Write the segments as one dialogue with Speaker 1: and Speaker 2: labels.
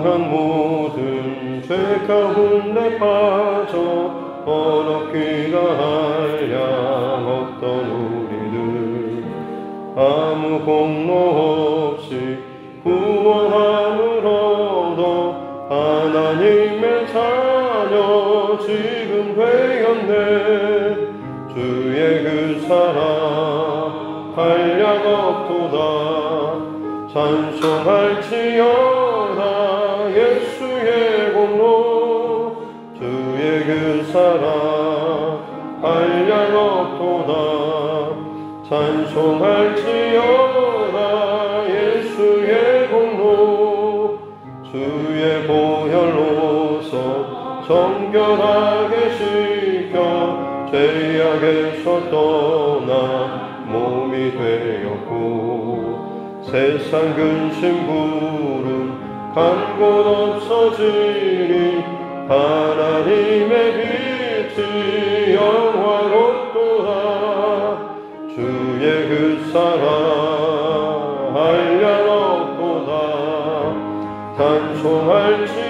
Speaker 1: 당한 모든 죄 가운데 빠져 더럽기가 한량 없던 우리들 아무 공로 없이 구원함을 얻어 하나님의 자녀 지금 되었네. 주의 그 사랑 한량 없도다. 찬송할지어다 예수의 공로. 주의 그 사랑 한량 없도다. 찬송할지어다 예수의 공로. 주의 보혈로서 정결하게 씻겨 죄악에서 떠나 몸이 되었고 세상 근심 부름 간 곳 없어지니 하나님의 빛이 영화롭도다. 주의 그 사랑 한량 없도다.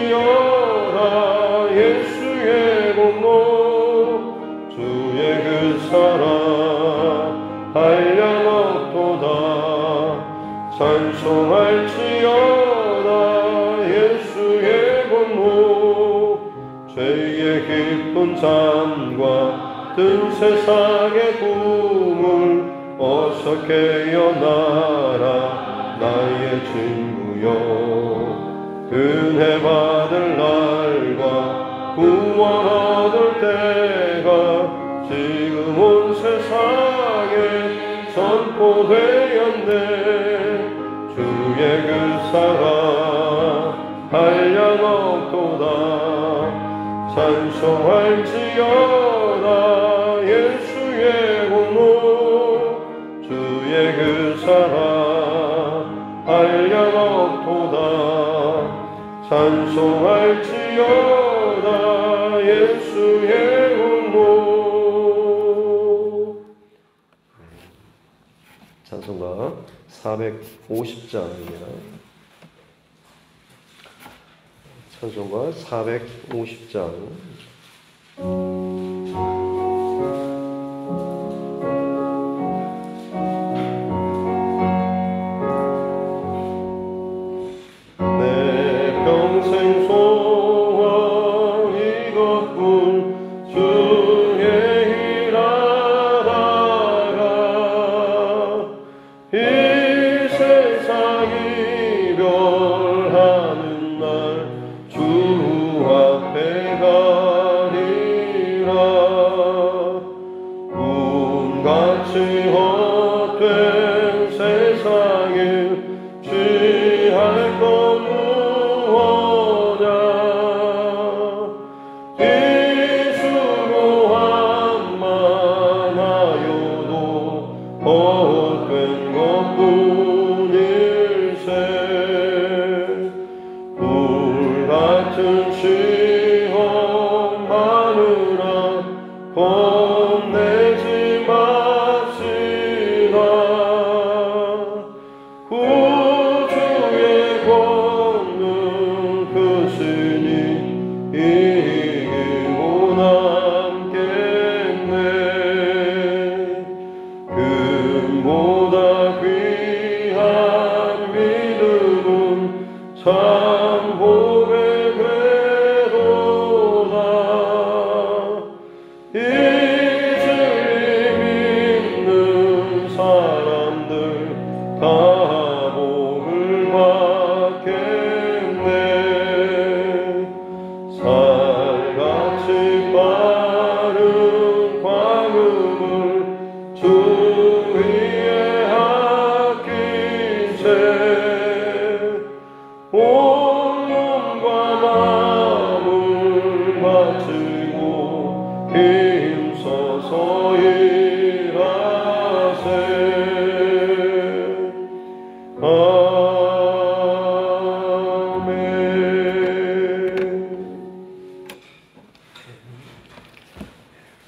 Speaker 1: 찬송할지어다 예수의 공로. 주의 그 사랑 한량 없도다. 찬송할지어다 예수의 공로. 죄의 깊은 잠과 든 세상의 꿈을 어서 깨어나라 나의 친구여. 은혜 받을 날과 구원 얻을 때가 지금 온 세상에 선포되었네. 주의 그 사랑 한량 없도다. 찬송할지어다 예수의 공로. 주의 그 사랑 한량 없도다. 찬송할지어다 예수의 공로. 찬송가 450장입니다. 찬송가 450장.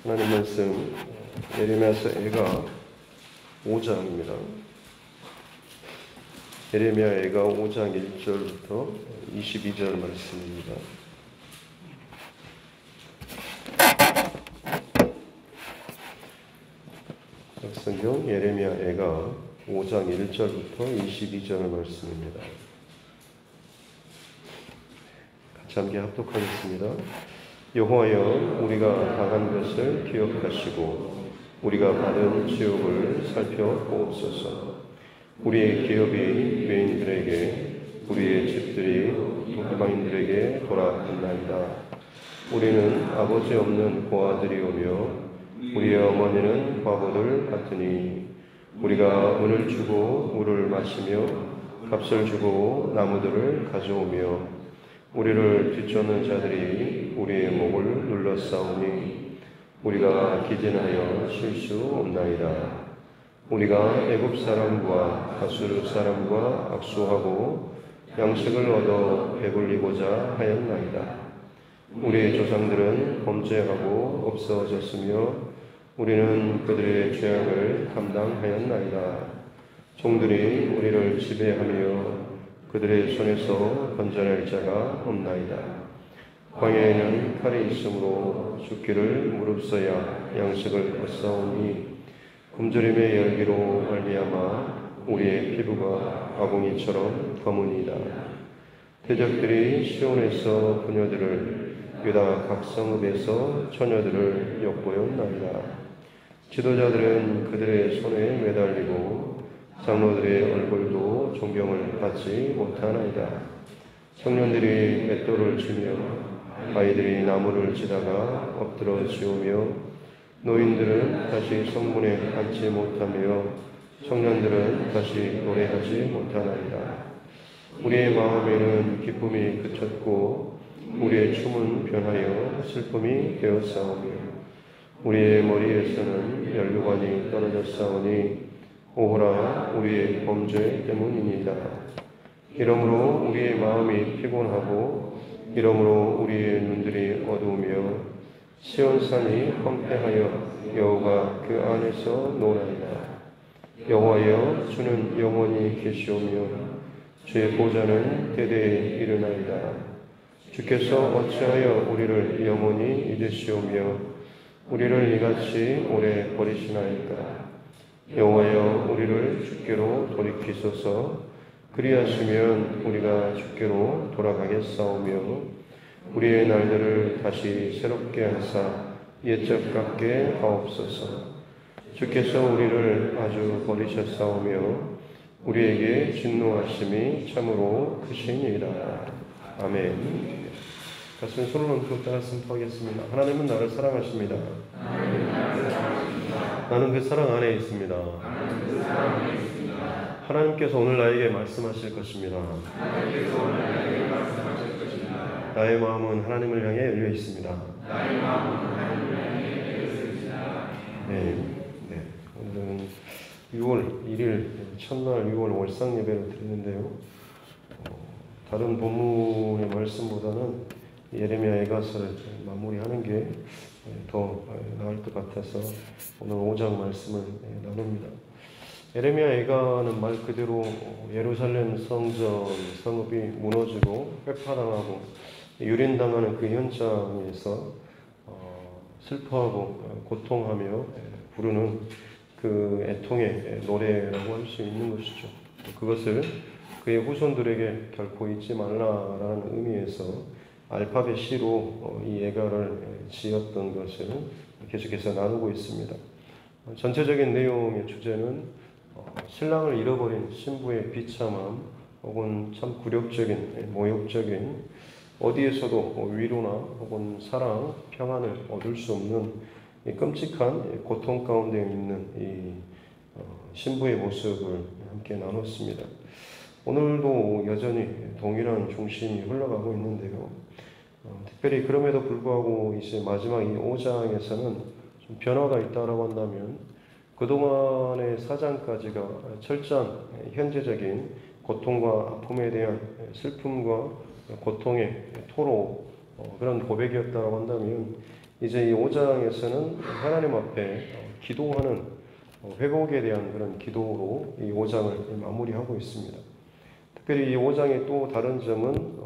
Speaker 1: 하나님 말씀 예레미야서 애가 5장입니다. 예레미야 애가 5장 1절부터 22절 말씀입니다. 성경 예레미야 애가 5장 1절부터 22절 말씀입니다. 같이 함께 합독하겠습니다. 여호와여, 우리가 당한 것을 기억하시고 우리가 받은 지옥을 살펴보옵소서. 우리의 기업이 외인들에게, 우리의 집들이 이방인들에게 돌아갔나이다. 우리는 아버지 없는 고아들이오며 우리의 어머니는 과부들 같으니 우리가 은을 주고 물을 마시며 값을 주고 나무들을 가져오며 우리를 뒤쫓는 자들이 우리의 목을 눌러싸우니 우리가 기진하여 쉴 수 없나이다. 우리가 애굽 사람과 아수르 사람과 악수하고 양식을 얻어 배불리고자 하였나이다. 우리의 조상들은 범죄하고 없어졌으며 우리는 그들의 죄악을 감당하였나이다. 종들이 우리를 지배하며 그들의 손에서 건져낼 자가 없나이다. 광야에는 칼이 있으므로 죽기를 무릅써야 양식을 얻사오니 굶주림의 열기로 말미암아 우리의 피부가 아궁이처럼 검으니이다. 대적들이 시온에서 부녀들을 유다 각 성읍에서 처녀들을 엿보였나이다. 지도자들은 그들의 손에 매달리고 장로들의 얼굴도 존경을 받지 못하나이다. 청년들이 맷돌을 치며 아이들이 나무를 치다가 엎드러 지우며 노인들은 다시 성문에 앉지 못하며 청년들은 다시 노래하지 못하나이다. 우리의 마음에는 기쁨이 그쳤고 우리의 춤은 변하여 슬픔이 되었사오며 우리의 머리에서는 혈관이 떨어졌사오니 오호라 우리의 범죄 때문이니이다. 이러므로 우리의 마음이 피곤하고 이러므로 우리의 눈들이 어두우며 시온산이 황폐하여 여호가 그 안에서 노나이다. 여호와여, 주는 영원히 계시오며 주의 보좌는 대대에 이르나이다. 주께서 어찌하여 우리를 영원히 잊으시오며 우리를 이같이 오래 버리시나이까. 여호와여, 우리를 주께로 돌이키소서. 그리하시면 우리가 주께로 돌아가겠사오며 우리의 날들을 다시 새롭게 하사 옛적 같게 하옵소서. 주께서 우리를 아주 버리셨사오며 우리에게 진노하심이 참으로 크시니이다. 아멘. 가슴에 손을 얹고 따라 선포하겠습니다. 하나님은 나를 사랑하십니다. 나는 그 사랑 안에 있습니다. 하나님께서 오늘 나에게 말씀하실 것입니다. 나의 마음은 하나님을 향해 열려 있습니다. 네. 오늘은 6월 1일 첫날 6월 월상 예배를 드리는데요. 다른 본문의 말씀보다는 예레미야 애가서를 마무리하는 게 더 나을 것 같아서 오늘 5장 말씀을 나눕니다. 예레미야 애가는 말 그대로 예루살렘 성전 성읍이 무너지고 회파당하고 유린당하는 그 현장에서 슬퍼하고 고통하며 부르는 그 애통의 노래라고 할 수 있는 것이죠. 그것을 그의 후손들에게 결코 잊지 말라라는 의미에서 알파벳 C로 이 예가를 지었던 것을 계속해서 나누고 있습니다. 전체적인 내용의 주제는 신랑을 잃어버린 신부의 비참함 혹은 참 굴욕적인 모욕적인 어디에서도 위로나 혹은 사랑, 평안을 얻을 수 없는 이 끔찍한 고통 가운데 있는 이 신부의 모습을 함께 나눴습니다. 오늘도 여전히 동일한 중심이 흘러가고 있는데요. 특별히 그럼에도 불구하고 이제 마지막 이 5장에서는 좀 변화가 있다라고 한다면 그동안의 4장까지가 철저한 현재적인 고통과 아픔에 대한 슬픔과 고통의 토로 그런 고백이었다고 한다면 이제 이 5장에서는 하나님 앞에 기도하는 회복에 대한 그런 기도로 이 5장을 마무리하고 있습니다. 특별히 이 5장의 또 다른 점은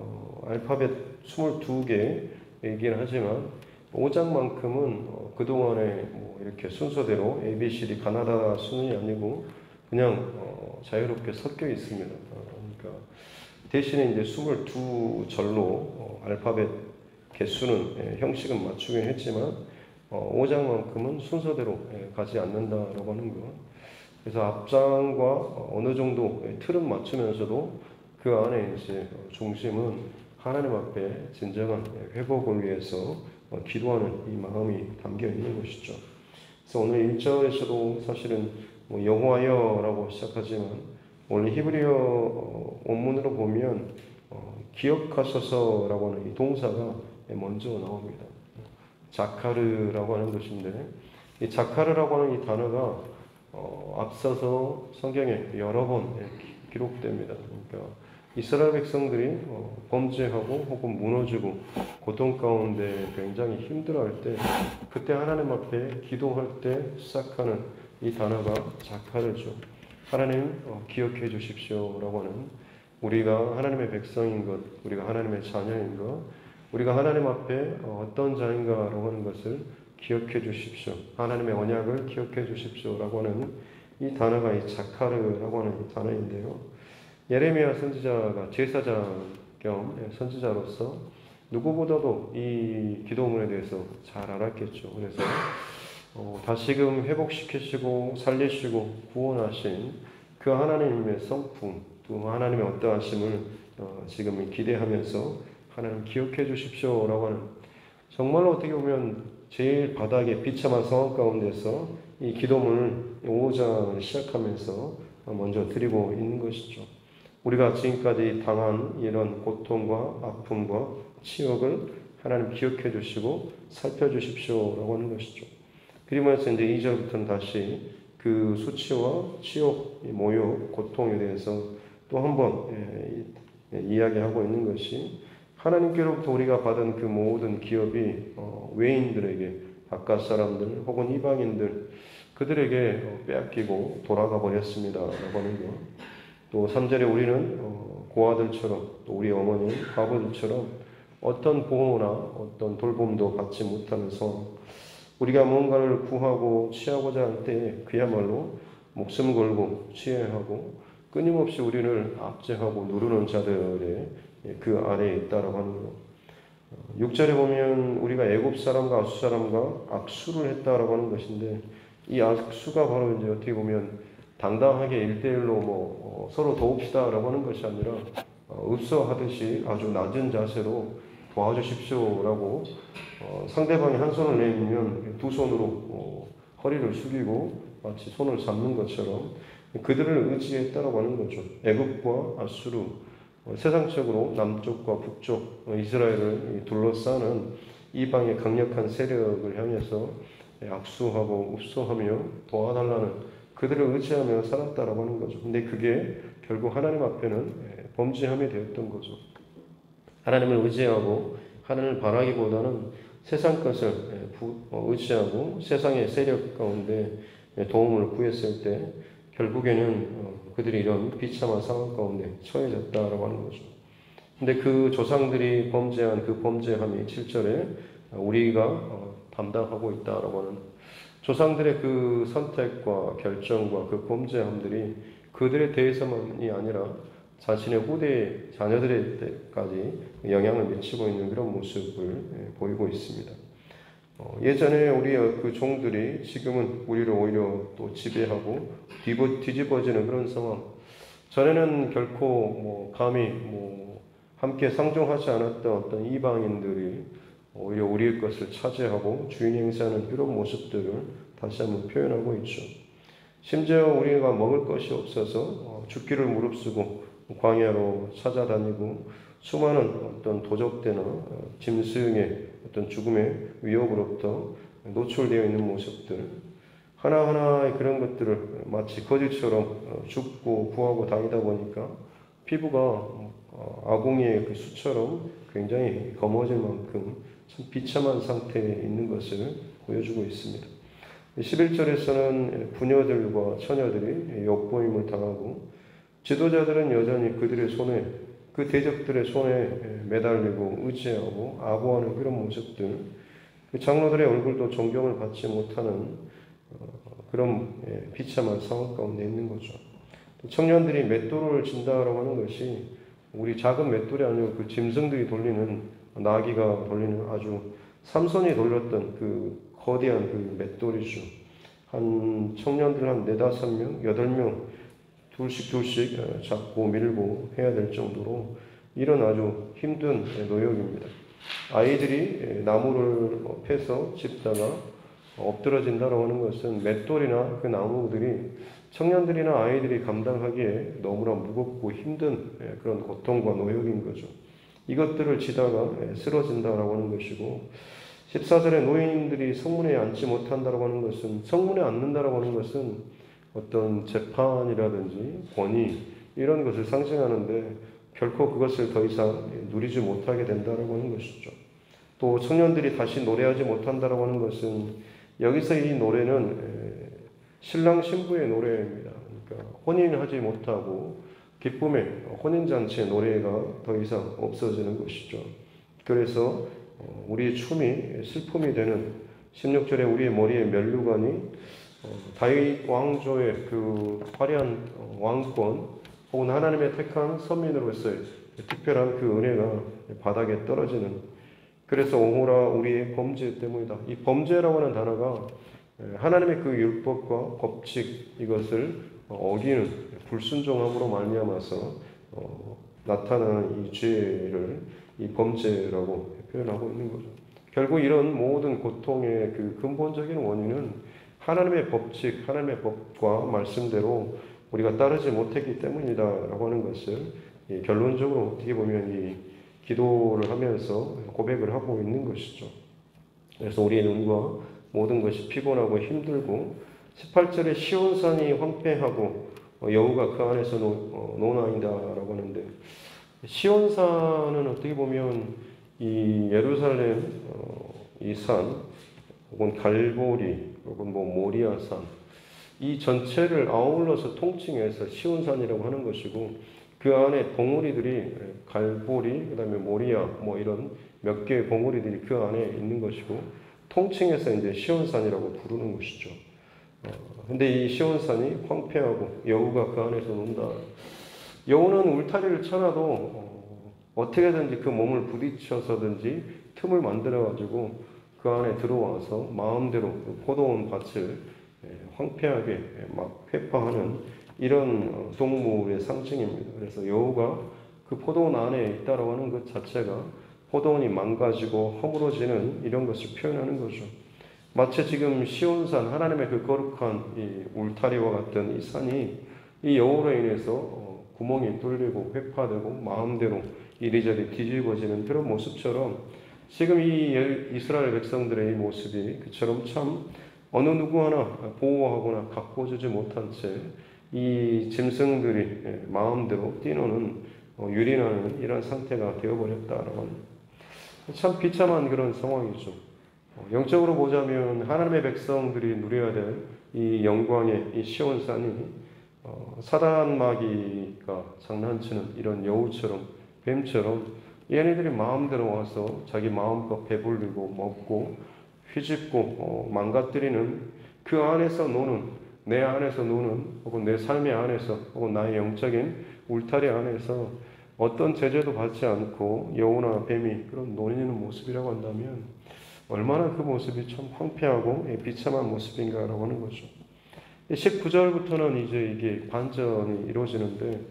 Speaker 1: 알파벳 22개 얘기는 하지만 5장만큼은 그동안에 뭐 이렇게 순서대로 ABCD 가나다 수준이 아니고 그냥 자유롭게 섞여 있습니다. 그러니까 대신에 이제 22절로 알파벳 개수는 형식은 맞추긴 했지만 5장만큼은 순서대로 가지 않는다라고 하는 것. 그래서 앞장과 어느 정도 틀은 맞추면서도 그 안에 이제 중심은 하나님 앞에 진정한 회복을 위해서 기도하는 이 마음이 담겨 있는 것이죠. 그래서 오늘 1절에서도 사실은 여호와여라고 시작하지만 원래 히브리어 원문으로 보면 기억하소서라고 하는 이 동사가 먼저 나옵니다. 자카르라고 하는 것인데 이 자카르라고 하는 이 단어가 앞서서 성경에 여러 번 기록됩니다. 그러니까 이스라엘 백성들이 범죄하고 혹은 무너지고 고통 가운데 굉장히 힘들어할 때 그때 하나님 앞에 기도할 때 시작하는 이 단어가 자카르죠. 하나님 기억해 주십시오라고 하는 우리가 하나님의 백성인 것, 우리가 하나님의 자녀인 것, 우리가 하나님 앞에 어떤 자인가라고 하는 것을 기억해 주십시오. 하나님의 언약을 기억해 주십시오라고 하는 이 단어가 이 자카르라고 하는 이 단어인데요. 예레미야 선지자가 제사장 겸 선지자로서 누구보다도 이 기도문에 대해서 잘 알았겠죠. 그래서 다시금 회복시키시고 살리시고 구원하신 그 하나님의 성품, 또 하나님의 어떠하심을 지금 기대하면서 하나님 기억해 주십시오라고 하는 정말로 어떻게 보면 제일 바닥에 비참한 상황 가운데서 이 기도문을 5장을 시작하면서 먼저 드리고 있는 것이죠. 우리가 지금까지 당한 이런 고통과 아픔과 치욕을 하나님 기억해 주시고 살펴주십시오라고 하는 것이죠. 그러면서 이제 2절부터는 다시 그 수치와 치욕, 모욕, 고통에 대해서 또 한번 이야기하고 있는 것이 하나님께로부터 우리가 받은 그 모든 기업이 외인들에게 바깥 사람들 혹은 이방인들 그들에게 빼앗기고 돌아가 버렸습니다. 라고 하는 것. 또 3절에 우리는 고아들처럼 또 우리 어머니 과부들처럼 어떤 보호나 어떤 돌봄도 받지 못하는 상황 우리가 무언가를 구하고 취하고자 할 때 그야말로 목숨 걸고 취해하고 끊임없이 우리를 압제하고 누르는 자들의 그 아래에 있다라고 하는 것. 6절에 보면 우리가 애굽 사람과 아수 사람과 악수를 했다라고 하는 것인데 이 악수가 바로 이제 어떻게 보면 당당하게 1대1로 서로 도웁시다라고 하는 것이 아니라 읍서하듯이 아주 낮은 자세로 도와주십시오라고 상대방이 한 손을 내밀면 두 손으로 허리를 숙이고 마치 손을 잡는 것처럼 그들을 의지했다라고 하는 거죠. 애굽과 아수르 세상적으로 남쪽과 북쪽 이스라엘을 둘러싸는 이방의 강력한 세력을 향해서 악수하고 읍소하며 도와달라는 그들을 의지하며 살았다라고 하는 거죠. 근데 그게 결국 하나님 앞에는 범죄함이 되었던 거죠. 하나님을 의지하고 하나님을 바라기보다는 세상 것을 의지하고 세상의 세력 가운데 도움을 구했을 때 결국에는 그들이 이런 비참한 상황 가운데 처해졌다라고 하는 거죠. 근데 그 조상들이 범죄한 그 범죄함이 7절에 우리가 담당하고 있다라고 하는 조상들의 그 선택과 결정과 그 범죄함들이 그들에 대해서만이 아니라 자신의 후대 자녀들에게까지 영향을 미치고 있는 그런 모습을 보이고 있습니다. 예전에 우리의 그 종들이 지금은 우리를 오히려 또 지배하고 뒤집어지는 그런 상황. 전에는 결코 감히 함께 상종하지 않았던 어떤 이방인들이 오히려 우리의 것을 차지하고 주인 행세하는 그런 모습들을 다시 한번 표현하고 있죠. 심지어 우리가 먹을 것이 없어서 죽기를 무릅쓰고 광야로 찾아다니고 수많은 어떤 도적대나 짐승의 어떤 죽음의 위협으로부터 노출되어 있는 모습들 하나하나의 그런 것들을 마치 거지처럼 죽고 구하고 다니다 보니까 피부가 아궁이의 그 수처럼 굉장히 검어질 만큼 참 비참한 상태에 있는 것을 보여주고 있습니다. 11절에서는 부녀들과 처녀들이 역보임을 당하고 지도자들은 여전히 그들의 손에, 그 대적들의 손에 매달리고 의지하고 아부하는 그런 모습들, 그 장로들의 얼굴도 존경을 받지 못하는 그런 비참한 상황 가운데 있는 거죠. 청년들이 맷돌을 진다라고 하는 것이 우리 작은 맷돌이 아니고 그 짐승들이 돌리는, 나귀가 돌리는 아주 삼손이 돌렸던 그 거대한 그 맷돌이죠. 한 청년들 한 4, 5명, 8명 둘씩 잡고 밀고 해야 될 정도로 이런 아주 힘든 노역입니다. 아이들이 나무를 패서 짚다가 엎드러진다라고 하는 것은 맷돌이나 그 나무들이 청년들이나 아이들이 감당하기에 너무나 무겁고 힘든 그런 고통과 노역인 거죠. 이것들을 지다가 쓰러진다라고 하는 것이고, 14절에 노인들이 성문에 앉지 못한다라고 하는 것은, 성문에 앉는다라고 하는 것은 어떤 재판이라든지 권위 이런 것을 상징하는데 결코 그것을 더 이상 누리지 못하게 된다라고 하는 것이죠. 또 청년들이 다시 노래하지 못한다라고 하는 것은, 여기서 이 노래는 신랑 신부의 노래입니다. 그러니까 혼인하지 못하고 기쁨의 혼인잔치의 노래가 더 이상 없어지는 것이죠. 그래서 우리의 춤이 슬픔이 되는 16절에 우리의 머리에 면류관이 다윗 왕조의 그 화려한 왕권 혹은 하나님의 택한 선민으로서의 특별한 그 은혜가 바닥에 떨어지는, 그래서 오호라 우리의 범죄 때문이다. 이 범죄라고 하는 단어가 하나님의 그 율법과 법칙 이것을 어기는 불순종함으로 말미암아서 나타나는 이 죄를 이 범죄라고 표현하고 있는 거죠. 결국 이런 모든 고통의 그 근본적인 원인은 하나님의 법칙, 하나님의 법과 말씀대로 우리가 따르지 못했기 때문이다라고 하는 것을 결론적으로 어떻게 보면 이 기도를 하면서 고백을 하고 있는 것이죠. 그래서 우리의 눈과 모든 것이 피곤하고 힘들고, 18절에 시온산이 황폐하고 여우가 그 안에서 노나이다라고 하는데, 시온산은 어떻게 보면 이 예루살렘 이 산 혹은 갈보리 혹은 뭐 모리아산 이 전체를 아울러서 통칭해서 시온산이라고 하는 것이고, 그 안에 봉우리들이 갈보리 그다음에 모리아 뭐 이런 몇 개의 봉우리들이 그 안에 있는 것이고, 통칭해서 이제 시온산이라고 부르는 것이죠. 근데 이 시온산이 황폐하고 여우가 그 안에서 논다. 여우는 울타리를 쳐놔도 어떻게든지 그 몸을 부딪혀서든지 틈을 만들어가지고 그 안에 들어와서 마음대로 그 포도원 밭을 황폐하게 막 회파하는 이런 동물의 상징입니다. 그래서 여우가 그 포도원 안에 있다라고 하는 것 자체가 포도원이 망가지고 허물어지는 이런 것을 표현하는 거죠. 마치 지금 시온산, 하나님의 그 거룩한 이 울타리와 같은 이 산이 이 여우로 인해서 구멍이 뚫리고 회파되고 마음대로 이리저리 뒤집어지는 그런 모습처럼, 지금 이 이스라엘 백성들의 이 모습이 그처럼 참 어느 누구 하나 보호하거나 가꿔주지 못한 채 이 짐승들이 마음대로 뛰노는 유린하는 이런 상태가 되어버렸다라고 합니다. 참 비참한 그런 상황이죠. 영적으로 보자면 하나님의 백성들이 누려야 될 이 영광의 이 시온산이 사단 마귀가 장난치는 이런 여우처럼 뱀처럼 얘네들이 마음대로 와서 자기 마음껏 배불리고 먹고 휘집고 망가뜨리는 그 안에서 노는, 내 안에서 노는 혹은 내 삶의 안에서 혹은 나의 영적인 울타리 안에서 어떤 제재도 받지 않고 여우나 뱀이 그런 노리는 모습이라고 한다면 얼마나 그 모습이 참 황폐하고 비참한 모습인가라고 하는 거죠. 19절부터는 이제 이게 반전이 이루어지는데,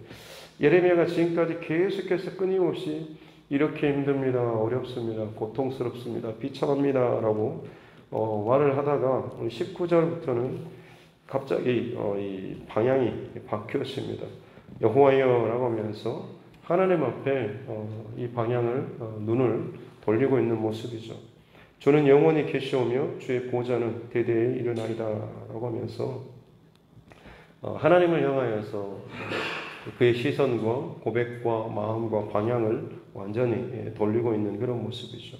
Speaker 1: 예레미야가 지금까지 계속해서 끊임없이 이렇게 힘듭니다, 어렵습니다, 고통스럽습니다, 비참합니다 라고 말을 하다가 19절부터는 갑자기 이 방향이 바뀌었습니다. 여호와여라고 하면서 하나님 앞에 이 방향을 눈을 돌리고 있는 모습이죠. 주는 영원히 계시오며 주의 보좌는 대대에 일어나리다라고 하면서 하나님을 향하여서 그의 시선과 고백과 마음과 방향을 완전히 돌리고 있는 그런 모습이죠.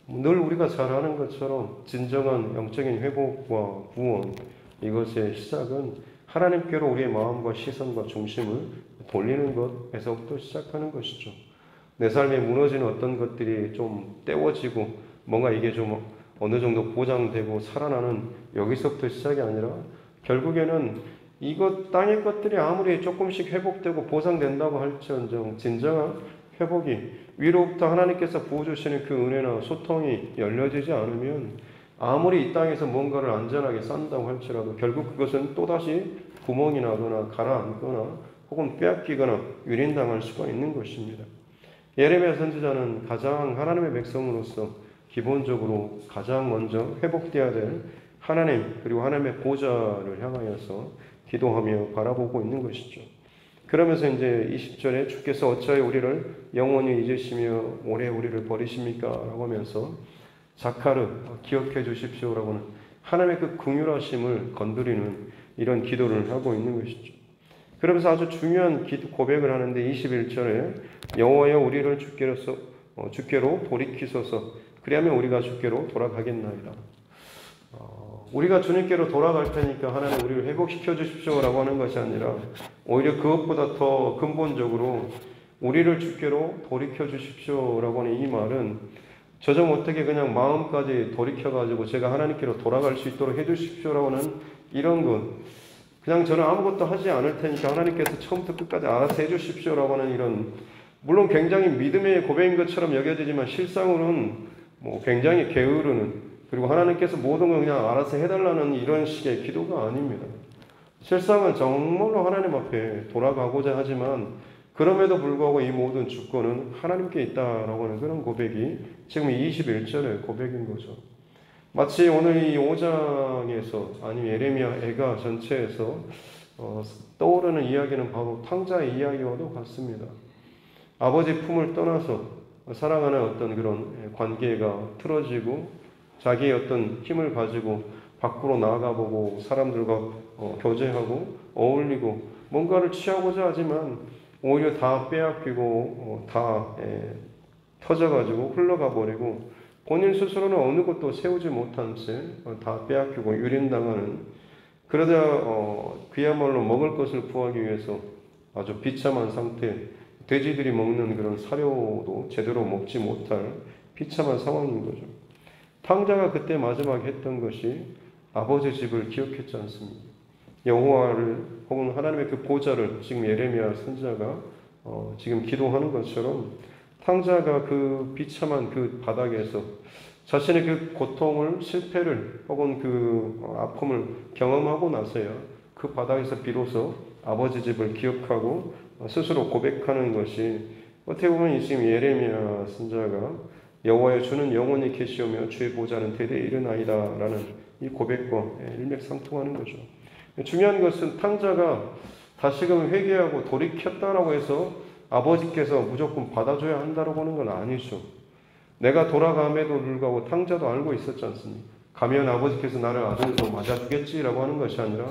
Speaker 1: 늘 우리가 잘 아는 것처럼 진정한 영적인 회복과 구원, 이것의 시작은 하나님께로 우리의 마음과 시선과 중심을 돌리는 것에서부터 시작하는 것이죠. 내 삶에 무너지는 어떤 것들이 좀 떼워지고 뭔가 이게 좀 어느 정도 보장되고 살아나는 여기서부터 시작이 아니라 결국에는 이것 땅의 것들이 아무리 조금씩 회복되고 보상된다고 할지언정 진정한 회복이 위로부터 하나님께서 부어주시는 그 은혜나 소통이 열려지지 않으면 아무리 이 땅에서 뭔가를 안전하게 쌓는다고 할지라도 결국 그것은 또다시 구멍이 나거나 가라앉거나 혹은 빼앗기거나 유린당할 수가 있는 것입니다. 예레미야 선지자는 가장 하나님의 백성으로서 기본적으로 가장 먼저 회복되어야 될 하나님 그리고 하나님의 보좌를 향하여서 기도하며 바라보고 있는 것이죠. 그러면서 이제 20절에 주께서 어찌하여 우리를 영원히 잊으시며 오래 우리를 버리십니까? 라고 하면서 자카르 기억해 주십시오라고는 하나님의 그 긍휼하심을 건드리는 이런 기도를 하고 있는 것이죠. 그러면서 아주 중요한 고백을 하는데 21절에 여호와여 우리를 주께로 돌이키소서 그리하면 우리가 주께로 돌아가겠나이다. 우리가 주님께로 돌아갈 테니까 하나님 우리를 회복시켜 주십시오라고 하는 것이 아니라 오히려 그것보다 더 근본적으로 우리를 주께로 돌이켜 주십시오라고 하는 이 말은 저좀 어떻게 그냥 마음까지 돌이켜가지고 제가 하나님께로 돌아갈 수 있도록 해주십시오라고 하는 이런 것 그냥 저는 아무것도 하지 않을 테니까 하나님께서 처음부터 끝까지 알아서 해주십시오라고 하는 이런 물론 굉장히 믿음의 고백인 것처럼 여겨지지만 실상으로는 굉장히 게으르는 그리고 하나님께서 모든 걸 그냥 알아서 해달라는 이런 식의 기도가 아닙니다. 실상은 정말로 하나님 앞에 돌아가고자 하지만 그럼에도 불구하고 이 모든 주권은 하나님께 있다라고 하는 그런 고백이 지금 21절의 고백인 거죠. 마치 오늘 이 5장에서 아니면 예레미야 애가 전체에서 떠오르는 이야기는 바로 탕자의 이야기와도 같습니다. 아버지 품을 떠나서 사랑하는 어떤 그런 관계가 틀어지고 자기의 어떤 힘을 가지고 밖으로 나아가보고 사람들과 교제하고 어울리고 뭔가를 취하고자 하지만 오히려 다 빼앗기고 다 터져가지고 흘러가 버리고 본인 스스로는 어느 것도 세우지 못한 채 다 빼앗기고 유린당하는 그러다 그야말로 먹을 것을 구하기 위해서 아주 비참한 상태 돼지들이 먹는 그런 사료도 제대로 먹지 못할 비참한 상황인 거죠. 탕자가 그때 마지막에 했던 것이 아버지 집을 기억했지 않습니까? 여호와를 혹은 하나님의 그 보좌를 지금 예레미야 선지자가 지금 기도하는 것처럼 탕자가 그 비참한 그 바닥에서 자신의 그 고통을 실패를 혹은 그 아픔을 경험하고 나서야 그 바닥에서 비로소 아버지 집을 기억하고 스스로 고백하는 것이 어떻게 보면 지금 예레미야 선지자가 여호와여 주는 영원히 계시오며 주의 보좌는 대대에 이르나이다 라는 이 고백과 일맥상통하는 거죠. 중요한 것은 탕자가 다시금 회개하고 돌이켰다라고 해서 아버지께서 무조건 받아줘야 한다라고 하는 건 아니죠. 내가 돌아감에도 불구하고 탕자도 알고 있었지 않습니까? 가면 아버지께서 나를 아들로 맞아주겠지라고 하는 것이 아니라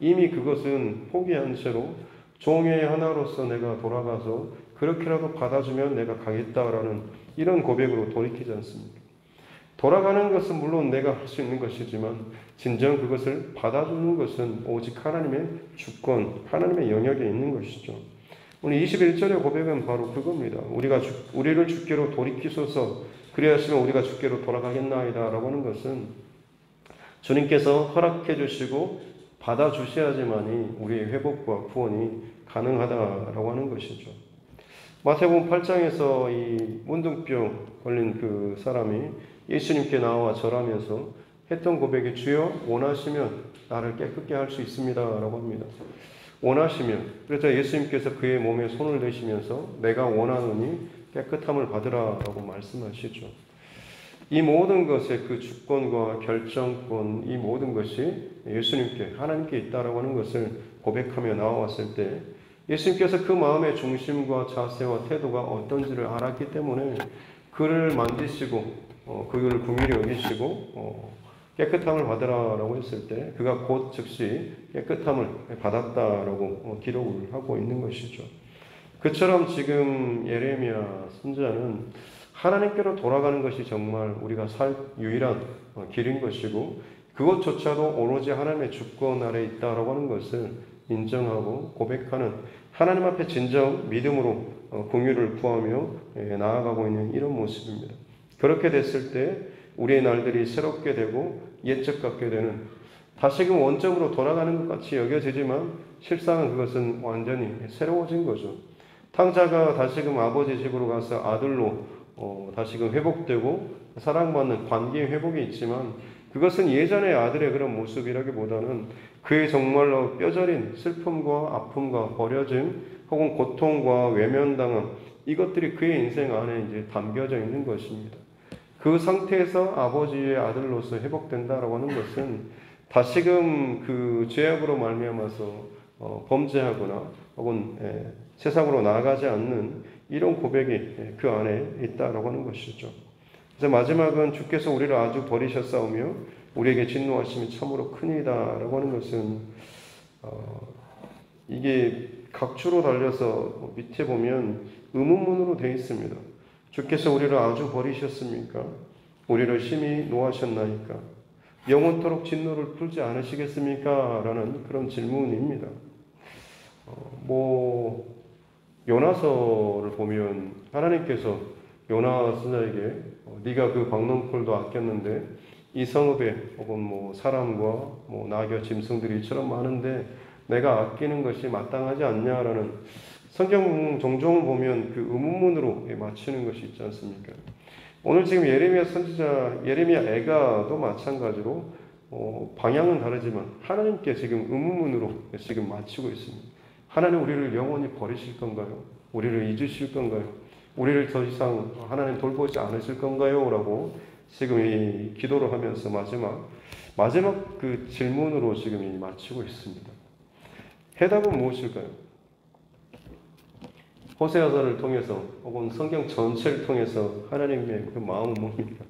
Speaker 1: 이미 그것은 포기한 채로 종의 하나로서 내가 돌아가서 그렇게라도 받아주면 내가 가겠다라는 이런 고백으로 돌이키지 않습니까? 돌아가는 것은 물론 내가 할 수 있는 것이지만 진정 그것을 받아주는 것은 오직 하나님의 주권, 하나님의 영역에 있는 것이죠. 오늘 21절의 고백은 바로 그겁니다. 우리를 주께로 돌이키소서 그리하시면 우리가 주께로 돌아가겠나이다 라고 하는 것은 주님께서 허락해 주시고 받아주셔야지만이 우리의 회복과 구원이 가능하다라고 하는 것이죠. 마태복음 8장에서 이 문둥병 걸린 그 사람이 예수님께 나와 절하면서 했던 고백이 주여 원하시면 나를 깨끗게 할 수 있습니다 라고 합니다. 원하시면 그래서 예수님께서 그의 몸에 손을 대시면서 내가 원하노니 깨끗함을 받으라 라고 말씀하시죠. 이 모든 것의 그 주권과 결정권 이 모든 것이 예수님께 하나님께 있다라고 하는 것을 고백하며 나와왔을 때 예수님께서 그 마음의 중심과 자세와 태도가 어떤지를 알았기 때문에 그를 만지시고 그를 긍휼히 여기시고 깨끗함을 받으라라고 했을 때 그가 곧 즉시 깨끗함을 받았다라고 기록을 하고 있는 것이죠. 그처럼 지금 예레미야 선지자는 하나님께로 돌아가는 것이 정말 우리가 살 유일한 길인 것이고 그것조차도 오로지 하나님의 주권 아래 있다라고 하는 것을 인정하고 고백하는 하나님 앞에 진정 믿음으로 긍휼을 구하며 나아가고 있는 이런 모습입니다. 그렇게 됐을 때 우리의 날들이 새롭게 되고 옛적 같게 되는, 다시금 원점으로 돌아가는 것 같이 여겨지지만 실상은 그것은 완전히 새로워진 거죠. 탕자가 다시금 아버지 집으로 가서 아들로 다시금 회복되고 사랑받는 관계 회복이 있지만, 그것은 예전의 아들의 그런 모습이라기보다는 그의 정말로 뼈저린 슬픔과 아픔과 버려짐 혹은 고통과 외면당함, 이것들이 그의 인생 안에 이제 담겨져 있는 것입니다. 그 상태에서 아버지의 아들로서 회복된다라고 하는 것은 다시금 그 죄악으로 말미암아서 범죄하거나 혹은 세상으로 나아가지 않는 이런 고백이 그 안에 있다라고 하는 것이죠. 그래서 마지막은 주께서 우리를 아주 버리셨사오며 우리에게 진노하심이 참으로 크니다라고 하는 것은 이게 각주로 달려서 밑에 보면 의문문으로 되어 있습니다. 주께서 우리를 아주 버리셨습니까? 우리를 심히 노하셨나이까? 영원토록 진노를 풀지 않으시겠습니까? 라는 그런 질문입니다. 요나서를 보면 하나님께서 요나 선자에게 네가 그 박농풀도 아꼈는데 이 성읍에 혹은 사람과 낙여 짐승들이 이처럼 많은데 내가 아끼는 것이 마땅하지 않냐라는, 성경 종종 보면 그 의문문으로 맞추는 것이 있지 않습니까? 오늘 지금 예레미야 선지자 예레미야 애가도 마찬가지로 방향은 다르지만 하나님께 지금 의문문으로 지금 맞추고 있습니다. 하나님 우리를 영원히 버리실 건가요? 우리를 잊으실 건가요? 우리를 더 이상 하나님 돌보지 않으실 건가요? 라고 지금 이 기도를 하면서 마지막 그 질문으로 지금 이 맞추고 있습니다. 해답은 무엇일까요? 호세아서를 통해서 혹은 성경 전체를 통해서 하나님의 그 마음은 뭡니까?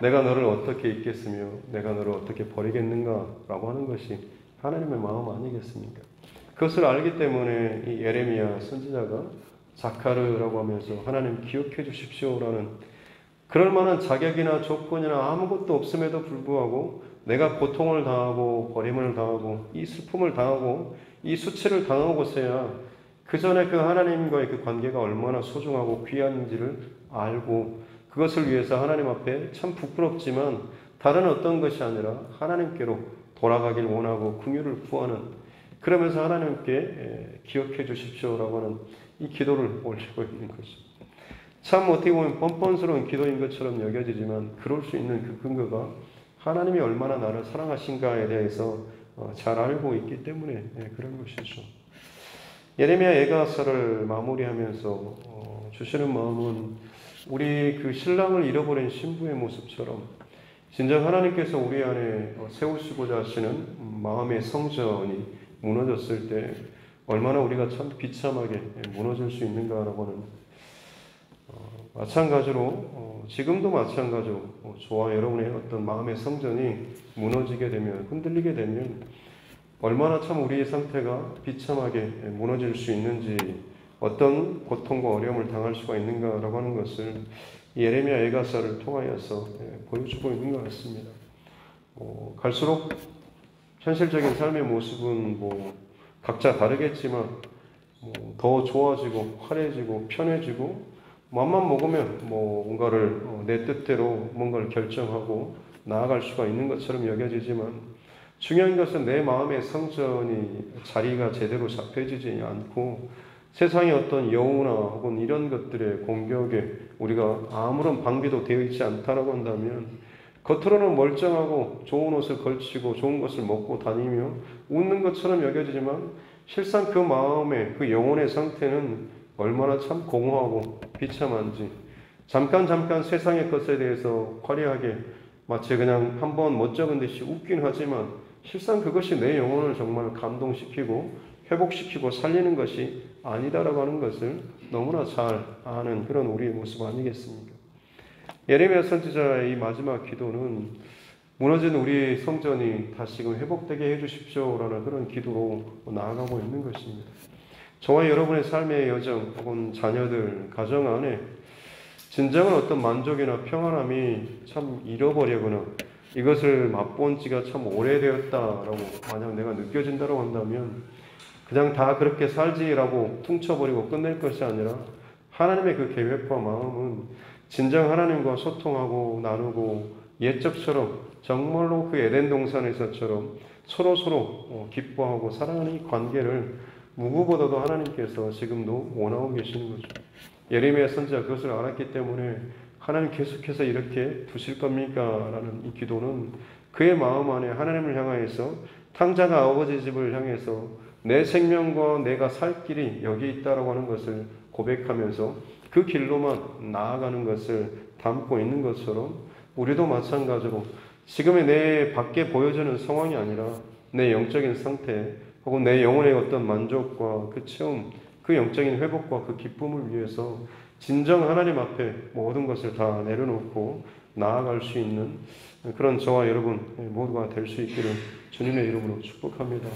Speaker 1: 내가 너를 어떻게 잊겠으며 내가 너를 어떻게 버리겠는가? 라고 하는 것이 하나님의 마음 아니겠습니까? 그것을 알기 때문에 이 예레미야 선지자가 자카르라고 하면서 하나님 기억해 주십시오라는, 그럴 만한 자격이나 조건이나 아무것도 없음에도 불구하고 내가 고통을 당하고 버림을 당하고 이 슬픔을 당하고 이 수치를 당하고서야 그 전에 그 하나님과의 그 관계가 얼마나 소중하고 귀한지를 알고 그것을 위해서 하나님 앞에 참 부끄럽지만 다른 어떤 것이 아니라 하나님께로 돌아가길 원하고 긍휼을 구하는, 그러면서 하나님께 기억해 주십시오라고 하는 이 기도를 올리고 있는 것입니다. 참 어떻게 보면 뻔뻔스러운 기도인 것처럼 여겨지지만 그럴 수 있는 그 근거가 하나님이 얼마나 나를 사랑하신가에 대해서 잘 알고 있기 때문에 그런 것이죠. 예레미야 애가서를 마무리하면서 주시는 마음은 우리 그 신랑을 잃어버린 신부의 모습처럼 진정 하나님께서 우리 안에 세우시고자 하시는 마음의 성전이 무너졌을 때 얼마나 우리가 참 비참하게 무너질 수 있는가라고 하는, 마찬가지로 지금도 마찬가지로 저와 여러분의 어떤 마음의 성전이 무너지게 되면, 흔들리게 되면 얼마나 참 우리의 상태가 비참하게 무너질 수 있는지, 어떤 고통과 어려움을 당할 수가 있는가라고 하는 것을 예레미야 애가서를 통하여서 보여주고 있는 것 같습니다. 갈수록 현실적인 삶의 모습은 각자 다르겠지만 더 좋아지고 화려해지고 편해지고 맘만 먹으면 뭔가를 내 뜻대로 뭔가를 결정하고 나아갈 수가 있는 것처럼 여겨지지만, 중요한 것은 내 마음의 성전이 자리가 제대로 잡혀지지 않고 세상의 어떤 여우나 혹은 이런 것들의 공격에 우리가 아무런 방비도 되어 있지 않다라고 한다면, 겉으로는 멀쩡하고 좋은 옷을 걸치고 좋은 것을 먹고 다니며 웃는 것처럼 여겨지지만 실상 그 마음의 그 영혼의 상태는 얼마나 참 공허하고 비참한지, 잠깐 세상의 것에 대해서 화려하게 마치 그냥 한번 멋쩍은 듯이 웃긴 하지만 실상 그것이 내 영혼을 정말 감동시키고 회복시키고 살리는 것이 아니다라고 하는 것을 너무나 잘 아는 그런 우리의 모습 아니겠습니까? 예레미야 선지자의 이 마지막 기도는 무너진 우리의 성전이 다시금 회복되게 해주십시오라는 그런 기도로 나아가고 있는 것입니다. 저와 여러분의 삶의 여정 혹은 자녀들, 가정 안에 진정한 어떤 만족이나 평안함이 참 잃어버리거나 이것을 맛본 지가 참 오래되었다라고 만약 내가 느껴진다고 한다면 그냥 다 그렇게 살지라고 퉁쳐버리고 끝낼 것이 아니라 하나님의 그 계획과 마음은 진정 하나님과 소통하고 나누고 옛적처럼 정말로 그 에덴 동산에서처럼 서로 기뻐하고 사랑하는 이 관계를 누구보다도 하나님께서 지금도 원하고 계시는 거죠. 예레미야 선지자가 그것을 알았기 때문에 하나님 계속해서 이렇게 두실 겁니까? 라는 이 기도는 그의 마음 안에 하나님을 향하여서 탕자가 아버지 집을 향해서 내 생명과 내가 살 길이 여기 있다라고 하는 것을 고백하면서 그 길로만 나아가는 것을 담고 있는 것처럼 우리도 마찬가지로 지금의 내 밖에 보여지는 상황이 아니라 내 영적인 상태 혹은 내 영혼의 어떤 만족과 그 체험, 그 영적인 회복과 그 기쁨을 위해서 진정 하나님 앞에 모든 것을 다 내려놓고 나아갈 수 있는 그런 저와 여러분 모두가 될 수 있기를 주님의 이름으로 축복합니다.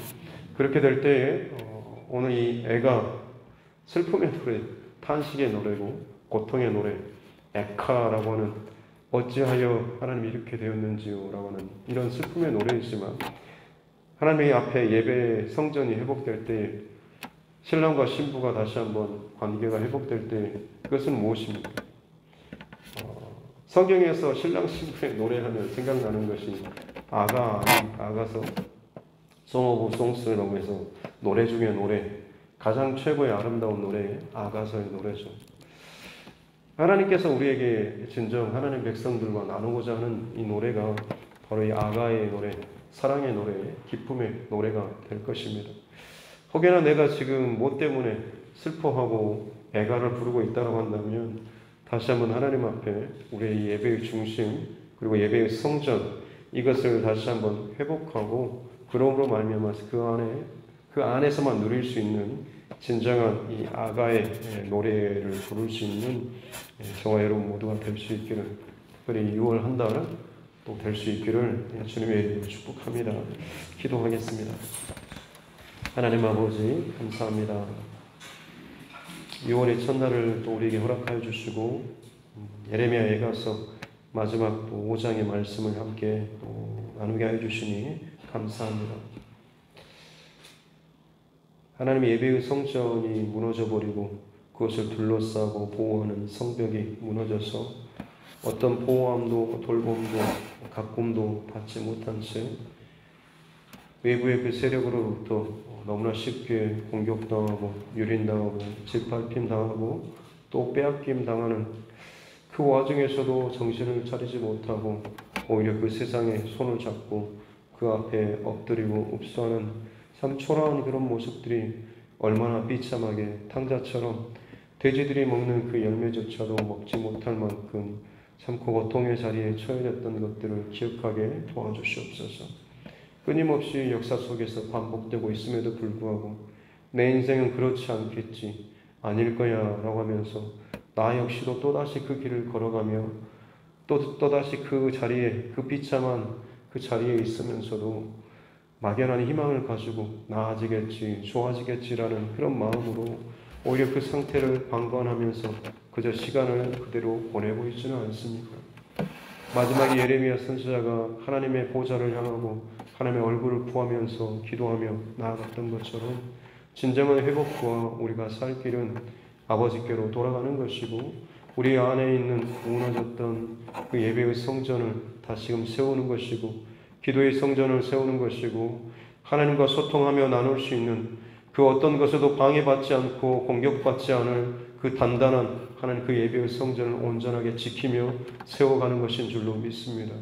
Speaker 1: 그렇게 될 때에 오늘 이 애가 슬픔의 노래, 탄식의 노래고 고통의 노래, 에카라고 하는 어찌하여 하나님이 이렇게 되었는지요 라고 하는 이런 슬픔의 노래이지만 하나님의 앞에 예배 성전이 회복될 때 신랑과 신부가 다시 한번 관계가 회복될 때 그것은 무엇입니까? 성경에서 신랑 신부의 노래하면 생각나는 것이 아가서 Song of Songs라고 해서 노래 중에 노래, 가장 최고의 아름다운 노래, 아가서의 노래죠. 하나님께서 우리에게 진정 하나님 백성들과 나누고자 하는 이 노래가 바로 이 아가의 노래, 사랑의 노래, 기쁨의 노래가 될 것입니다. 혹여나 내가 지금 뭐 때문에 슬퍼하고 애가를 부르고 있다고 한다면 다시 한번 하나님 앞에 우리의 예배의 중심 그리고 예배의 성전 이것을 다시 한번 회복하고 그러므로 말미암아서 그 안에서만 누릴 수 있는 진정한 이 아가의 노래를 부를 수 있는 저와 여러분 모두가 될 수 있기를 특별히 6월 한 달 또 될 수 있기를 주님의 이름으로 축복합니다. 기도하겠습니다. 하나님 아버지 감사합니다. 6월의 첫날을 또 우리에게 허락하여 주시고 예레미야에 가서 마지막 또 5장의 말씀을 함께 또 나누게 하여 주시니 감사합니다. 하나님의 예배의 성전이 무너져버리고 그것을 둘러싸고 보호하는 성벽이 무너져서 어떤 보호함도 돌봄도 가꿈도 받지 못한 채 외부의 그 세력으로부터 너무나 쉽게 공격당하고 유린당하고 짓밟힘당하고 또 빼앗김 당하는 그 와중에서도 정신을 차리지 못하고 오히려 그 세상에 손을 잡고 그 앞에 엎드리고 읍소하는 참 초라한 그런 모습들이 얼마나 비참하게 탕자처럼 돼지들이 먹는 그 열매조차도 먹지 못할 만큼 참 그 고통의 자리에 처해졌던 것들을 기억하게 도와주시옵소서. 끊임없이 역사 속에서 반복되고 있음에도 불구하고 내 인생은 그렇지 않겠지, 아닐 거야 라고 하면서 나 역시도 또다시 그 길을 걸어가며 또다시 그 자리에, 그 비참한 그 자리에 있으면서도 막연한 희망을 가지고 나아지겠지, 좋아지겠지라는 그런 마음으로 오히려 그 상태를 방관하면서 그저 시간을 그대로 보내고 있지는 않습니까? 마지막에 예레미야 선지자가 하나님의 보좌를 향하고 하나님의 얼굴을 구하면서 기도하며 나아갔던 것처럼 진정한 회복과 우리가 살 길은 아버지께로 돌아가는 것이고 우리 안에 있는 무너졌던 그 예배의 성전을 다시금 세우는 것이고 기도의 성전을 세우는 것이고 하나님과 소통하며 나눌 수 있는 그 어떤 것에도 방해받지 않고 공격받지 않을 그 단단한 하나님 그 예배의 성전을 온전하게 지키며 세워가는 것인 줄로 믿습니다.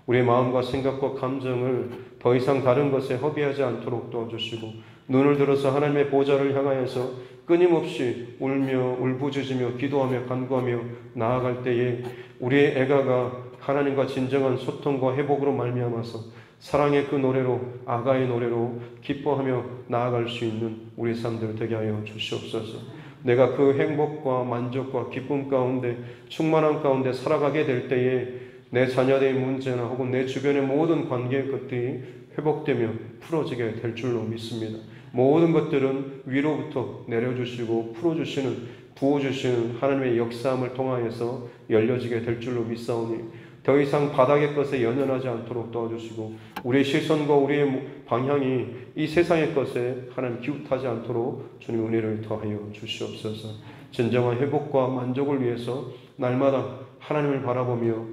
Speaker 1: 우리의 마음과 생각과 감정을 더 이상 다른 것에 허비하지 않도록 도와주시고 눈을 들어서 하나님의 보좌를 향하여서 끊임없이 울며 울부짖으며 기도하며 간구하며 나아갈 때에 우리의 애가가 하나님과 진정한 소통과 회복으로 말미암아서 사랑의 그 노래로 아가의 노래로 기뻐하며 나아갈 수 있는 우리 삶들 되게 하여 주시옵소서. 내가 그 행복과 만족과 기쁨 가운데 충만한 가운데 살아가게 될 때에 내 자녀들의 문제나 혹은 내 주변의 모든 관계의 것들이 회복되며 풀어지게 될 줄로 믿습니다. 모든 것들은 위로부터 내려주시고 풀어주시는 부어주시는 하나님의 역사함을 통하여서 열려지게 될 줄로 믿사오니 더 이상 바닥의 것에 연연하지 않도록 도와주시고 우리의 시선과 우리의 방향이 이 세상의 것에 하나님 기웃하지 않도록 주님 은혜를 더하여 주시옵소서. 진정한 회복과 만족을 위해서 날마다 하나님을 바라보며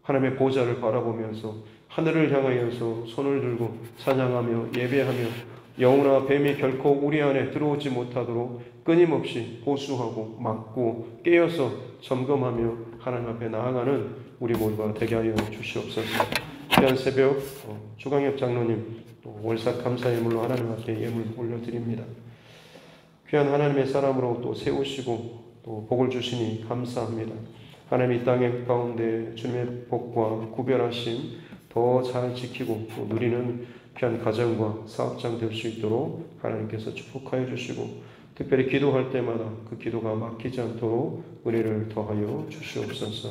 Speaker 1: 하나님의 보좌를 바라보면서 하늘을 향하여서 손을 들고 찬양하며 예배하며 영우나 뱀이 결코 우리 안에 들어오지 못하도록 끊임없이 보수하고 막고 깨어서 점검하며 하나님 앞에 나아가는 우리 모두가 되게 하여 주시옵소서. 귀한 새벽 주광엽 장로님 또 월삭 감사의 물로 하나님 앞에 예물 올려드립니다. 귀한 하나님의 사람으로 또 세우시고 또 복을 주시니 감사합니다. 하나님 이 땅의 가운데 주님의 복과 구별하심 더 잘 지키고 또 누리는 귀한 가정과 사업장 될 수 있도록 하나님께서 축복하여 주시고 특별히 기도할 때마다 그 기도가 막히지 않도록 은혜를 더하여 주시옵소서.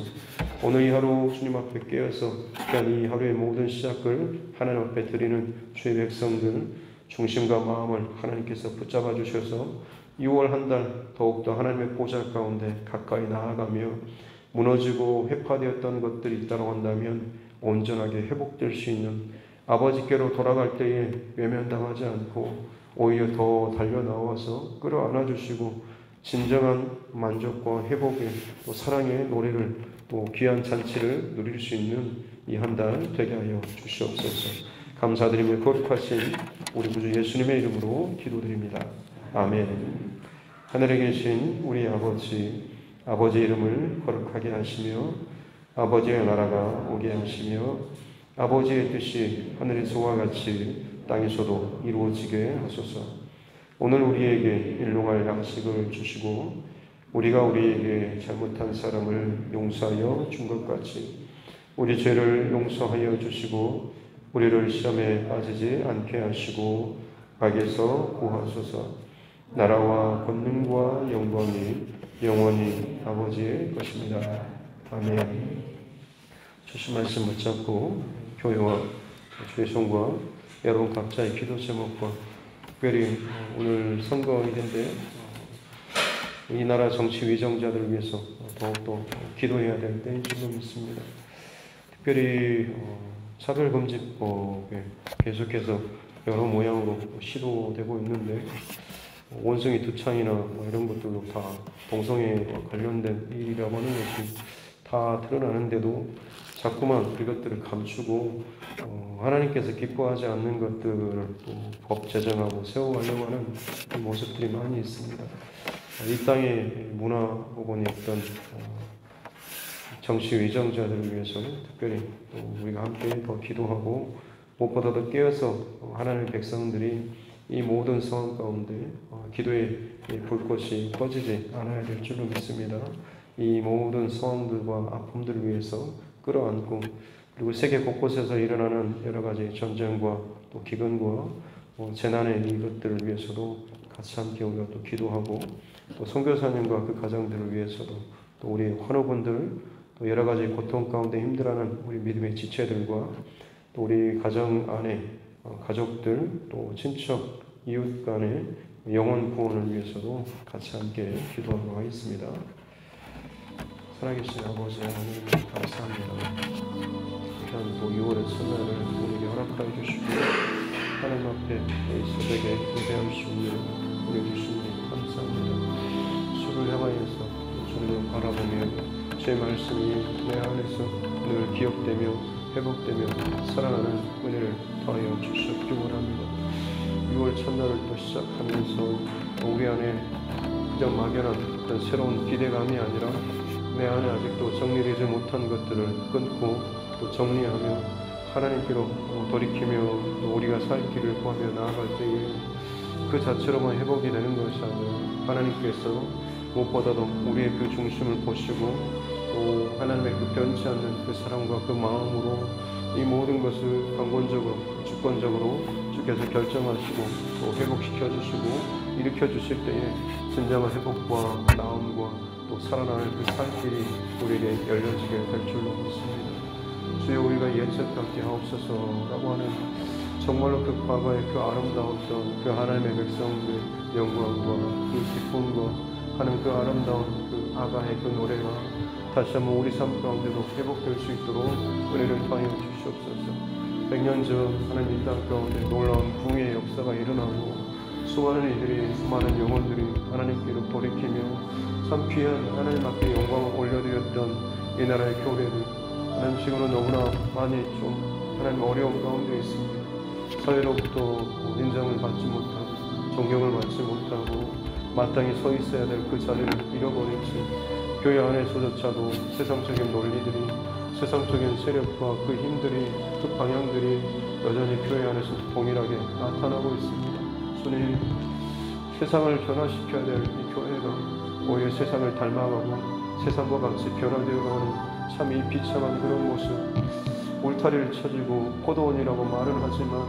Speaker 1: 오늘 이 하루 주님 앞에 깨어서 귀한 이 하루의 모든 시작을 하나님 앞에 드리는 주의 백성들 중심과 마음을 하나님께서 붙잡아 주셔서 6월 한 달 더욱더 하나님의 보좌 가운데 가까이 나아가며 무너지고 회파되었던 것들이 있다고 한다면 온전하게 회복될 수 있는 아버지께로 돌아갈 때에 외면당하지 않고 오히려 더 달려나와서 끌어안아 주시고 진정한 만족과 회복의 또 사랑의 노래를 또 귀한 잔치를 누릴 수 있는 이 한 달 되게 하여 주시옵소서. 감사드리며 거룩하신 우리 구주 예수님의 이름으로 기도드립니다. 아멘. 하늘에 계신 우리 아버지 이름을 거룩하게 하시며 아버지의 나라가 오게 하시며 아버지의 뜻이 하늘에서와 같이 땅에서도 이루어지게 하소서. 오늘 우리에게 일용할 양식을 주시고 우리가 우리에게 잘못한 사람을 용서하여 준 것 같이 우리 죄를 용서하여 주시고 우리를 시험에 빠지지 않게 하시고 악에서 구하소서. 나라와 권능과 영광이 영원히 아버지의 것입니다. 아멘. 주신 말씀 붙잡고 교회와 주의 손과 여러분 각자의 기도 제목과 특별히 오늘 선거일인데 이 나라 정치 위정자들을 위해서 더욱더 기도해야 될 때인 줄로 믿습니다. 특별히 차별금지법에 계속해서 여러 모양으로 시도되고 있는데 원숭이 두창이나 이런 것들도 다 동성애와 관련된 일이라고 하는 것이 다 드러나는데도 자꾸만 그것들을 감추고 하나님께서 기뻐하지 않는 것들을 또 법 제정하고 세워가려고 하는 모습들이 많이 있습니다. 이 땅의 문화 혹은 어떤 정치 위정자들을 위해서 특별히 또 우리가 함께 더 기도하고 무엇보다도 깨어서 하나님의 백성들이 이 모든 상황 가운데 기도의 불꽃이 꺼지지 않아야 될 줄로 믿습니다. 이 모든 상황들과 아픔들을 위해서 끌어안고 그리고 세계 곳곳에서 일어나는 여러 가지 전쟁과 또 기근과 재난의 이것들을 위해서도 같이 함께 우리가 또 기도하고 또 선교사님과 그 가정들을 위해서도 또 우리 환우분들 또 여러 가지 고통 가운데 힘들어하는 우리 믿음의 지체들과 또 우리 가정 안에 가족들 또 친척 이웃 간의 영혼 구원을 위해서도 같이 함께 기도하도록 하겠습니다. 살아계신 아버지 하나님 감사합니다. 귀한 또 6월의 첫날을 우리에게 허락하여 주시고 하나님 앞에 이 새벽에 예배할 수 있는 우리 주시니 감사합니다. 주를 향하여서 주님을 바라보며 주의 말씀이 내 안에서 늘 기억되며 회복되며 살아나는 은혜를 더하여 주시옵기 원합니다. 6월 첫날을 또 시작하면서 우리 안에 그냥 막연한 그런 새로운 기대감이 아니라 내 안에 아직도 정리되지 못한 것들을 끊고 또 정리하며 하나님께로 돌이키며 또 우리가 살 길을 구하며 나아갈 때에 그 자체로만 회복이 되는 것이 아니라 하나님께서 무엇보다도 우리의 그 중심을 보시고 또 하나님의 그 변치 않는 그 사랑과 그 마음으로 이 모든 것을 강권적으로 주권적으로 주께서 결정하시고 또 회복시켜 주시고 일으켜 주실 때에 진정한 회복과 나음과 또 살아나는 그 살 길이 우리에게 열려지게 될 줄로 믿습니다. 주여 우리가 예측하게 하옵소서라고 하는 정말로 그 과거의 그 아름다웠던 그 하나님의 백성들의 영광과 그 기쁨과 하는 그 아름다운 그 아가의 그 노래가 다시 한번 우리 삶 가운데도 회복될 수 있도록 은혜를 더하여 주시옵소서. 100년 전 하나님 이 땅 가운데 놀라운 붕의 역사가 일어나고 수많은 이들이, 수많은 영혼들이 하나님께로 돌이키며 참 귀한 하나님 앞에 영광을 올려드렸던 이 나라의 교회를 하나님 지금은 너무나 많이 좀 하나님 어려운 가운데 있습니다. 사회로부터 인정을 받지 못하고 존경을 받지 못하고 마땅히 서 있어야 될 그 자리를 잃어버렸지, 교회 안에서조차도 세상적인 논리들이, 세상적인 세력과 그 힘들이, 그 방향들이 여전히 교회 안에서 동일하게 나타나고 있습니다. 주님, 세상을 변화시켜야 될 이 교회가 오히려 세상을 닮아가고 세상과 같이 변화되어가는 참 이 비참한 그런 모습, 울타리를 쳐지고 포도원이라고 말은 하지만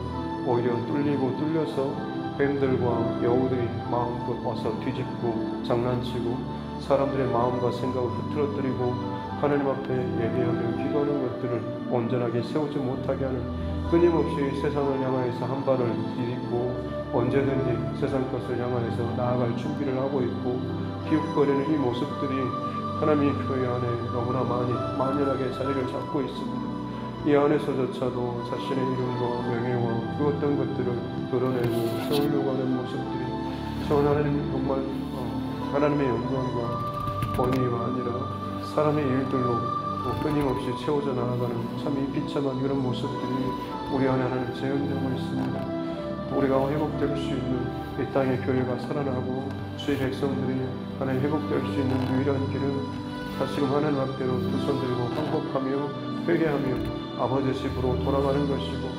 Speaker 1: 오히려 뚫리고 뚫려서 뱀들과 여우들이 마음껏 와서 뒤집고 장난치고 사람들의 마음과 생각을 흐트러뜨리고 하나님 앞에 예배하며 기도하는 것들을 온전하게 세우지 못하게 하는, 끊임없이 세상을 향하여서 한 발을 디딛고 언제든지 세상 것을 향하여서 나아갈 준비를 하고 있고 기웃거리는 이 모습들이 하나님의 교회 안에 너무나 많이 만연하게 자리를 잡고 있습니다. 이 안에서조차도 자신의 이름과 명예와 그 어떤 것들을 드러내고 세우려고 하는 모습들이 전 하나님 정말 하나님의 영광과 권위가 아니라 사람의 일들로 끊임없이 채워져 나아가는 참 이 비참한 그런 모습들이 우리 안에 하나님 재현되고 있습니다. 우리가 회복될 수 있는 이 땅의 교회가 살아나고 주의 백성들이 하나님 회복될 수 있는 유일한 길은 다시금 하나님 앞에로 두 손 들고 항복하며 회개하며 아버지 집으로 돌아가는 것이고,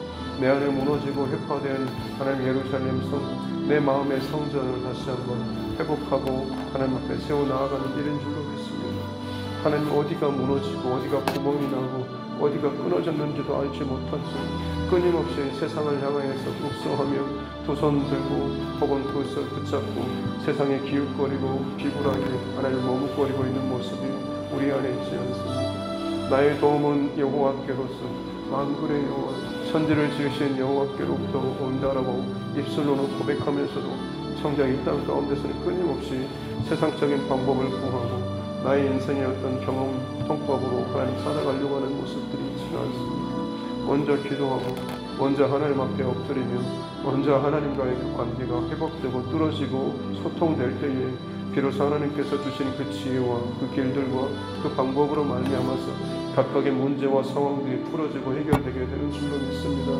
Speaker 1: 내 안에 무너지고 회파된 하나님 예루살렘 성, 내 마음의 성전을 다시 한번 회복하고 하나님 앞에 세워 나아가는 일인 줄로 믿습니다. 하나님, 어디가 무너지고 어디가 구멍이 나고 어디가 끊어졌는지도 알지 못한 채 끊임없이 세상을 향하여서 묵성하며 두 손 들고 혹은 두 손 붙잡고 세상에 기웃거리고 비굴하게 하나님 머뭇거리고 있는 모습이 우리 안에 있지 않습니다. 나의 도움은 여호와께로서 만군의 여호와, 천지를 지으신 여호와께로부터 온다라고 입술로는 고백하면서도 정작 이 땅 가운데서는 끊임없이 세상적인 방법을 구하고 나의 인생의 어떤 경험, 통법으로 하나님 살아가려고 하는 모습들이 있지는 않습니다. 먼저 기도하고 먼저 하나님 앞에 엎드리며 먼저 하나님과의 그 관계가 회복되고 뚫어지고 소통될 때에 비로소 하나님께서 주신 그 지혜와 그 길들과 그 방법으로 말미암아서 각각의 문제와 상황들이 풀어지고 해결되게 되는 줄로 믿습니다.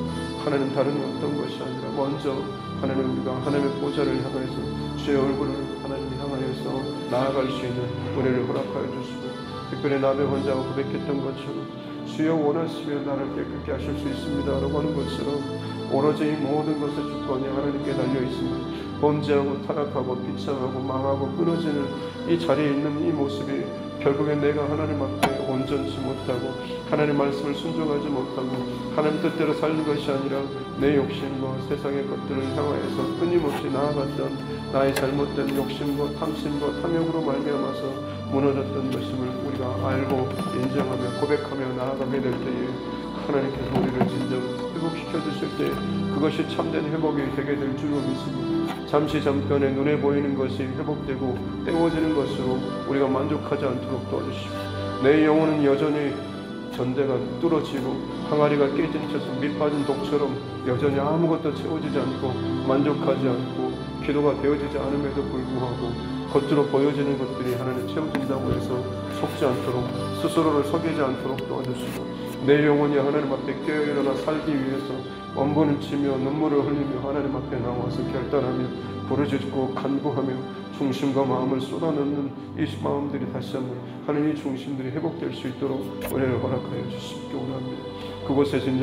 Speaker 1: 하나님, 다른 어떤 것이 아니라 먼저 하나님, 우리가 하나님의 보좌를 향하여서 주의 얼굴을 하나님 향하여서 나아갈 수 있는 은혜를 허락하여 주시고, 특별히 남의 혼자가 고백했던 것처럼 주여 원하시면 나를 깨끗게 하실 수 있습니다 라고 하는 것처럼 오로지 이 모든 것의 주권이 하나님께 달려 있습니다. 범죄하고 타락하고 비참하고 망하고 끊어지는 이 자리에 있는 이 모습이 결국엔 내가 하나님 앞에 온전치 못하고 하나님 말씀을 순종하지 못하고 하나님 뜻대로 사는 것이 아니라 내 욕심과 세상의 것들을 향하여서 끊임없이 나아갔던 나의 잘못된 욕심과 탐심과 탐욕으로 말미암아서 무너졌던 것임을 우리가 알고 인정하며 고백하며 나아가게 될 때에 하나님께서 우리를 진정 회복시켜 주실 때 그것이 참된 회복이 되게 될 줄로 믿습니다. 잠시 잠깐에 눈에 보이는 것이 회복되고 때워지는 것으로 우리가 만족하지 않도록 도와주시고, 내 영혼은 여전히 전대가 뚫어지고 항아리가 깨진 채서 밑빠진 독처럼 여전히 아무것도 채워지지 않고 만족하지 않고 기도가 되어지지 않음에도 불구하고 겉으로 보여지는 것들이 하나님 채워진다고 해서 속지 않도록 스스로를 속이지 않도록 도와주시고, 내 영혼이 하나님 앞에 깨어일어나 살기 위해서 엄부는 치며 눈물을 흘리며 하나님 앞에 나와서 결단하며 부르짖고 간구하며 중심과 마음을 쏟아넣는 이 마음들이 다시 한번 하나님의 중심들이 회복될 수 있도록 은혜를 허락하여 주시기 원합니다. 그곳에 진정